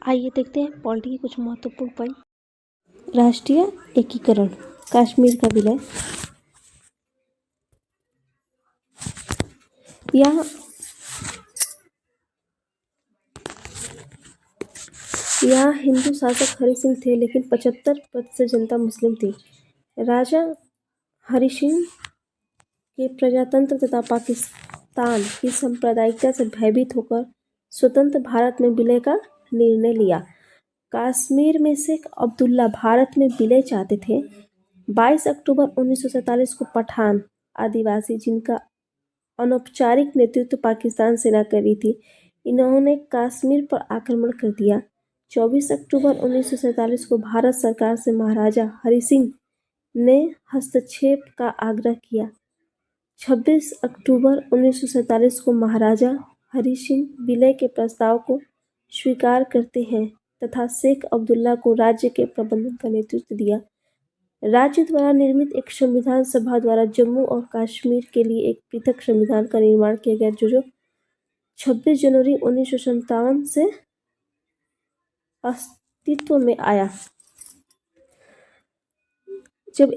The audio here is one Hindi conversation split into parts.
आइए देखते हैं पॉलिटी के कुछ महत्वपूर्ण पॉइंट। राष्ट्रीय एकीकरण, कश्मीर का विलय। यहाँ हिंदू शासक हरि सिंह थे, लेकिन 75% जनता मुस्लिम थी। राजा हरि सिंह के प्रजातंत्र तथा पाकिस्तान की सांप्रदायिकता से भयभीत होकर स्वतंत्र भारत में विलय का निर्णय लिया। कश्मीर में शेख अब्दुल्ला भारत में विलय चाहते थे। 22 अक्टूबर 1947 को पठान आदिवासी, जिनका अनौपचारिक नेतृत्व पाकिस्तान सेना कर रही थी, इन्होंने कश्मीर पर आक्रमण कर दिया। 24 अक्टूबर 1947 को भारत सरकार से महाराजा हरि सिंह ने हस्तक्षेप का आग्रह किया। 26 अक्टूबर 1947 को महाराजा हरि सिंह विलय के प्रस्ताव को स्वीकार करते हैं तथा शेख अब्दुल्ला को राज्य के प्रबंधन का नेतृत्व दिया। राज्य द्वारा निर्मित एक संविधान सभा द्वारा जम्मू और कश्मीर के लिए एक पृथक संविधान का निर्माण किया गया, जो 26 जनवरी 1957 से अस्तित्व में आया। जब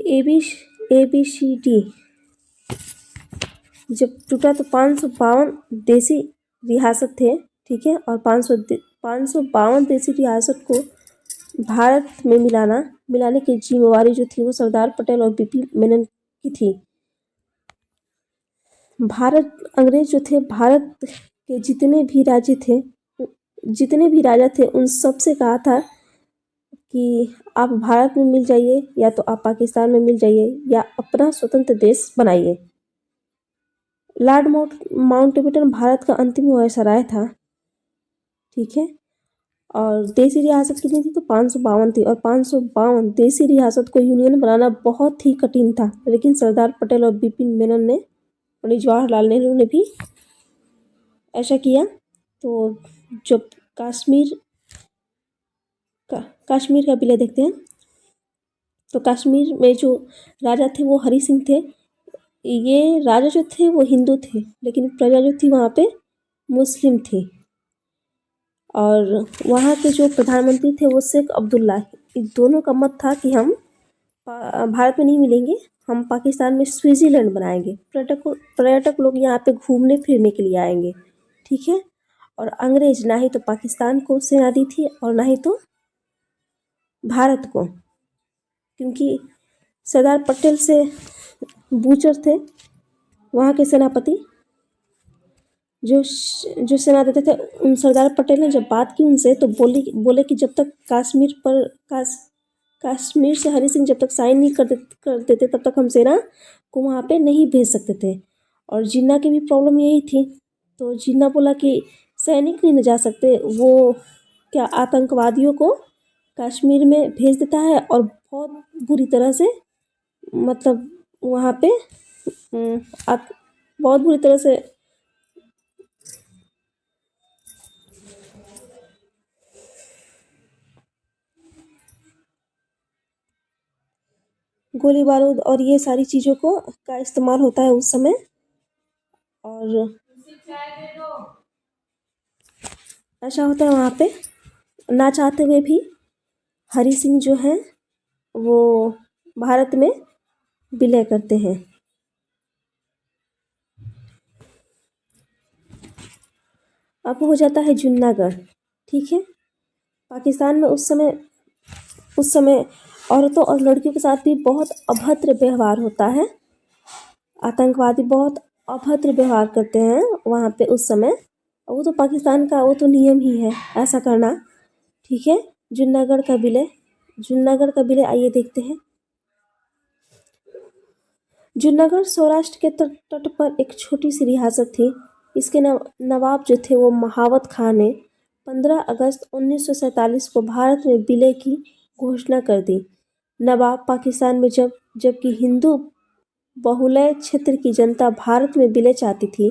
ABCD जब टूटा तो 552 देसी रियासत थे, ठीक है, और 552 देसी रियासत को भारत में मिलाने की जिम्मेवारी जो थी वो सरदार पटेल और बीपी मेनन की थी। अंग्रेज जो थे, भारत के जितने भी राजा थे उन सब से कहा था कि आप भारत में मिल जाइए या तो आप पाकिस्तान में मिल जाइए या अपना स्वतंत्र देश बनाइए। लॉर्ड माउंटबेटन भारत का अंतिम वायसराय था, ठीक है। और देसी रियासत कितनी थी तो 552 थी, और 552 देसी रियासत को यूनियन बनाना बहुत ही कठिन था, लेकिन सरदार पटेल और बिपिन मेनन ने, पंडित जवाहरलाल नेहरू ने भी ऐसा किया। तो जब कश्मीर का विलय देखते हैं, तो कश्मीर में जो राजा थे वो हरि सिंह थे। ये राजा जो थे वो हिंदू थे, लेकिन प्रजा जो थी वहाँ पे मुस्लिम थी। और वहाँ के जो प्रधानमंत्री थे वो शेख अब्दुल्ला। इन दोनों का मत था कि हम भारत में नहीं मिलेंगे, हम पाकिस्तान में स्विट्जरलैंड बनाएंगे। पर्यटक लोग यहाँ पे घूमने फिरने के लिए आएंगे, ठीक है। और अंग्रेज ना ही तो पाकिस्तान को सेना दी थी और ना ही तो भारत को, क्योंकि सरदार पटेल से बूचर थे वहाँ के सेनापति, जो सेना देते थे। उन सरदार पटेल ने जब बात की उनसे तो बोले कि जब तक कश्मीर से हरि सिंह जब तक साइन नहीं कर देते तब तक हम सेना को वहाँ पे नहीं भेज सकते थे। और जिन्ना की भी प्रॉब्लम यही थी, तो जिन्ना बोला कि सैनिक नहीं जा सकते, वो क्या आतंकवादियों को कश्मीर में भेज देता है और बहुत बुरी तरह से, मतलब वहाँ पे बहुत बुरी तरह से गोली बारूद और ये सारी चीज़ों का इस्तेमाल होता है उस समय। और ऐसा होता है वहाँ पे, ना चाहते हुए भी हरि सिंह जो है वो भारत में विलय करते हैं। अब हो जाता है जूनागढ़, ठीक है। पाकिस्तान में उस समय औरतों और लड़कियों के साथ भी बहुत अभद्र व्यवहार होता है। आतंकवादी बहुत अभद्र व्यवहार करते हैं वहाँ पे उस समय। वो तो पाकिस्तान का वो तो नियम ही है ऐसा करना, ठीक है। जूनागढ़ का विलय आइए देखते हैं। जूनागढ़ सौराष्ट्र के तट पर एक छोटी सी रियासत थी। इसके नवाब जो थे वो महावत खां ने 15 अगस्त 1947 को भारत में विलय की घोषणा कर दी। नवाब पाकिस्तान में जबकि हिंदू बहुलय क्षेत्र की जनता भारत में विलय चाहती थी।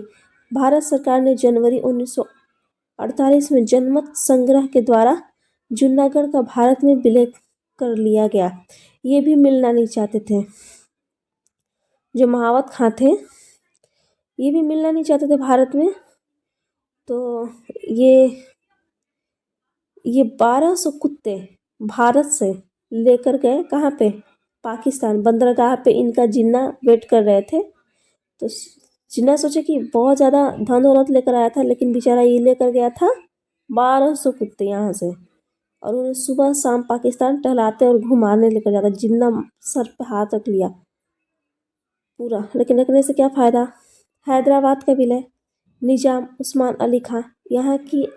भारत सरकार ने जनवरी 1948 में जनमत संग्रह के द्वारा जूनागढ़ का भारत में विलय कर लिया गया। ये भी मिलना नहीं चाहते थे, जो महावत खां थे ये भी मिलना नहीं चाहते थे भारत में। तो ये ये 1200 कुत्ते भारत से लेकर गए कहाँ पे, पाकिस्तान। बंदरगाह पे इनका जिन्ना वेट कर रहे थे। तो जिन्ना सोचे कि बहुत ज़्यादा धन दौलत लेकर आया था, लेकिन बेचारा ये लेकर गया था 1200 कुत्ते यहाँ से। और उन्हें सुबह शाम पाकिस्तान टहलाते और घुमाने लेकर जाता। जिन्ना सर पे हाथ रख लिया पूरा, लेकिन रखने से क्या फ़ायदा। हैदराबाद का विलय, निजाम उस्मान अली खां, यहाँ की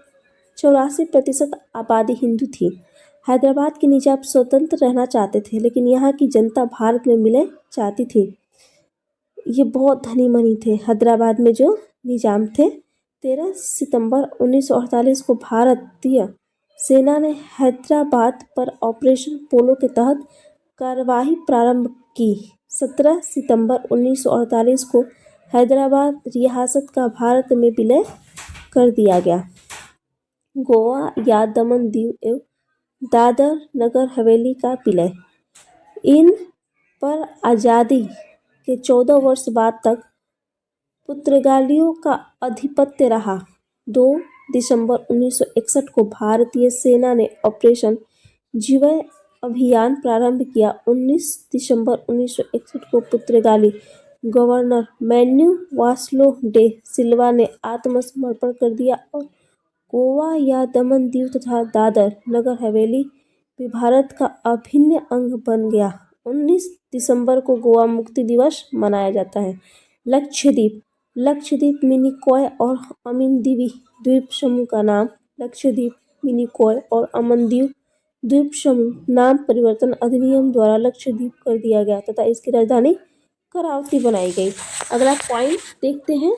84% आबादी हिंदू थी। हैदराबाद के निजाम स्वतंत्र रहना चाहते थे, लेकिन यहाँ की जनता भारत में विलय चाहती थी। ये बहुत धनी मनी थे हैदराबाद में जो निजाम थे। 13 सितंबर 1948 को भारतीय सेना ने हैदराबाद पर ऑपरेशन पोलो के तहत कार्यवाही प्रारंभ की। 17 सितंबर 1948 को हैदराबाद रियासत का भारत में विलय कर दिया गया। गोवा या दमन दीव एवं दादर नगर हवेली का विलय। इन पर आज़ादी के 14 वर्ष बाद तक पुर्तगालियों का आधिपत्य रहा। 2 दिसंबर 1961 को भारतीय सेना ने ऑपरेशन विजय अभियान प्रारंभ किया। 19 दिसंबर 1961 को पुर्तगाली गवर्नर मैन्यू वास्को डे सिल्वा ने आत्मसमर्पण कर दिया और गोवा या दमन दीव तथा दादर नगर हवेली भी भारत का अभिन्न अंग बन गया। 19 दिसंबर को गोवा मुक्ति दिवस मनाया जाता है। लक्षद्वीप, लक्षद्वीप मिनिकॉय और अमिनदीवी द्वीप समूह का नाम लक्षद्वीप, मिनिकॉय और अमनदीव द्वीप समूह नाम परिवर्तन अधिनियम द्वारा लक्षद्वीप कर दिया गया तथा इसकी राजधानी करावती बनाई गई। अगला पॉइंट देखते हैं।